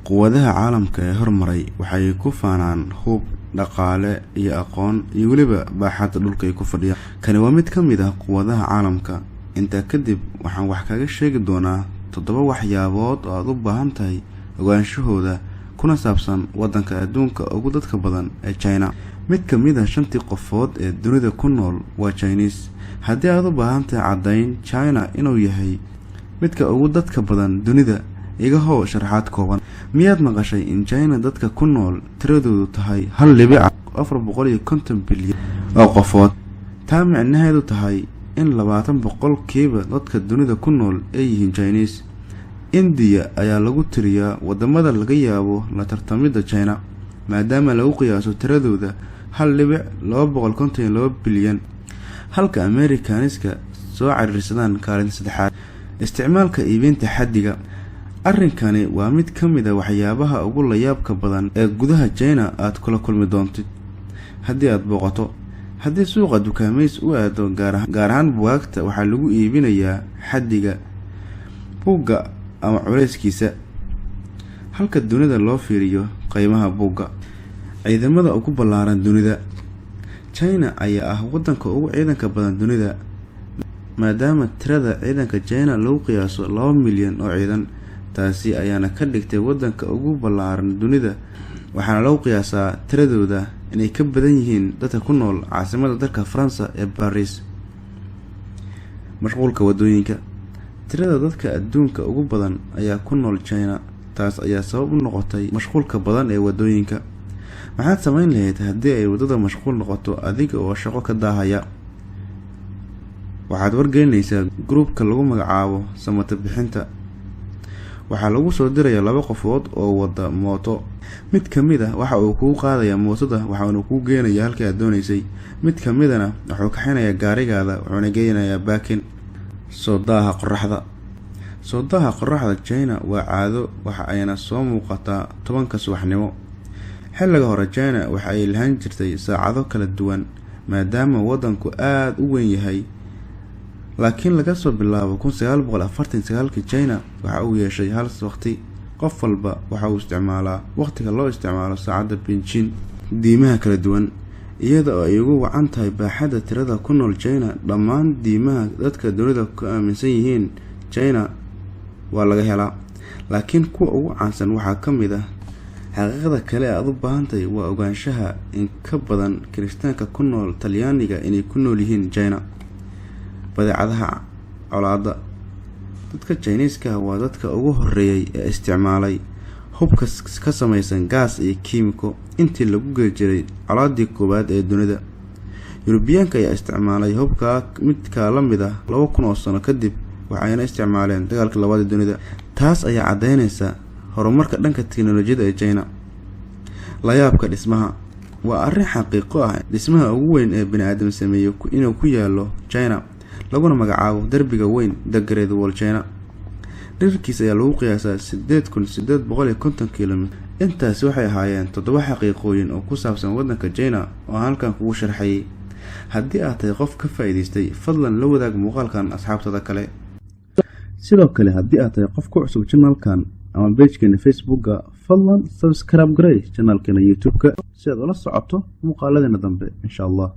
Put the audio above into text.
quwadaha caalamka ee hormaray waxay ku faanaan hub dhaqaale iyo aqoon iyo waliba baaxadda dhulka ay ku fadhiyaan. Kani waa mid ka mid ah quwadaha caalamka. Inta kadib waxaan wax kaga sheegi doonaa 7 waxyaabood oo aad u baahan tahay ogaanshahooda kuna saabsan wadanka adduunka ugu dadka badan ee China. Mid ka mid ah 5 qofood ee dunida ku nool waa Chinese. Haddii aad u baahan tahay caddayn China inuu yahay midka ugu dadka badan dunida, iga hoo sharaxaad kooban. Miyaad maqashay in China dadka ku nool tiradoodu tahay 1.450 bilyan oo qofood? Taa micnaheedu tahay in 20% dadka dunida ku nool ay yihiin Chinese. India ayaa lagu tiriyaa wadamada laga yaabo la tartamida China, maadaama lagu qiyaaso tiradooda 1.252 bilyan, halka Americaniska soo cariirsadaan kaalinta saddexaad. Isticmaalka iibinta xaddiga. Arrinkani waa mid ka mid ah waxyaabaha ugu la yaabka badan ee gudaha China aad kula kulmi doontid haddii aad booqato. Haddii suuqa dukaamays u aado gaar ahaan buugaagta, waxaa lagu iibinayaa xaddiga buugga ama culeyskiisa, halka dunida loo fiiriyo qiimaha buugga. Ciidamada ugu ballaaran dunida. China ayaa ah wadanka ugu ciidanka badan dunida, maadaama tirada ciidanka China lagu qiyaaso 2 milyan oo ciidan. Taasi ayaana ka dhigtay wadanka ugu ballaaran dunida, waxaana lagu qiyaasaa tiradooda inay ka badan yihiin dadka ku nool caasimadda dalka Faransa ee Paris. Mashquulka wadooyinka. Tirada dadka adduunka ugu badan ayaa ku nool China. Taas ayaa sabab u noqotay mashquulka badan ee wadooyinka. Maxaad samayn lahayd haddii ay wadada mashquul noqoto adiga oo shaqo ka daahaya? Waxaad wargelinaysaa groupka lagu magacaabo samata bixinta. Waxaa lagu soo dirayaa 2 qofood oo wada mooto. Mid ka mid ah waxa uu ku qaadayaa mootada waxaana ku geenayaa halka aad doonaysay. Mid ka midana wuxuu ka xinayaa gaarigaada wuxuuna geynayaa baakin. Soodaha qorraxda. Soodaha qorraxda China waa caado waxa ayna soo muuqataa 10 subaxnimo. Xilliga hore China waxa ay lahaan jirtay saacado kala duwan maadaama wadanku aad u weyn yahay. Laakiin laga soo bilaabo 1949 China waxa uu yeeshay hal waqti. Qof walba waxa uu isticmaalaa waqtiga loo isticmaalo saacada Beijing. Diimaha kala duwan. Iyada oo ay ugu wacan tahay baaxadda tirada ku nool China, dhammaan diimaha dadka dunida ku aaminsan yihiin China waa laga helaa. Laakiin kuwa ugu caansan waxaa ka mid ah xaqiiqada kale aad u baahan tahay waa ogaanshaha in ka badan Kiristaanka ku nool Talyaaniga inay ku nool yihiin China. Badeecadaha colaadda. Dadka Chinese-ka waa dadka ugu horeeyay ee isticmaalay hubka ka samaysan gaas iyo kiimiko intii lagu jiray colaadii koowaad ee dunida. Yurubiyaanka ayaa isticmaalay hubka mid ka la mid ah 2000 sano kadib, waxayna isticmaaleen dagaalka labaad ee dunida. Taas ayaa cadeynaysa horumarka dhanka tiknoolajiyada ee China. La yaabka dhismaha. Waa arrin xaqiiqo ah dhismaha ugu weyn ee bini'aadam sameeyo inuu ku yaalo China, laguna magacaabo darbiga weyn The Great Wall China. Dhererkiisa ayaa lagu qiyaasaa 8850 kilomitir. Intaasi waxay ahaayeen 7 xaqiiqooyin oo ku saabsan wadanka China oo halkan kugu sharxay. Haddii aad tahay qof ka faa'iidaystay, fadlan la wadaag muuqaalkan asxaabtada kale. Sidoo kale haddii aad tahay qof ku cusub channelkan ama page-keena Facebook-ga, fadlan subscribe garay channelkeena YouTube-ka si aad ula socoto muuqaaladeena dambe insha Allah.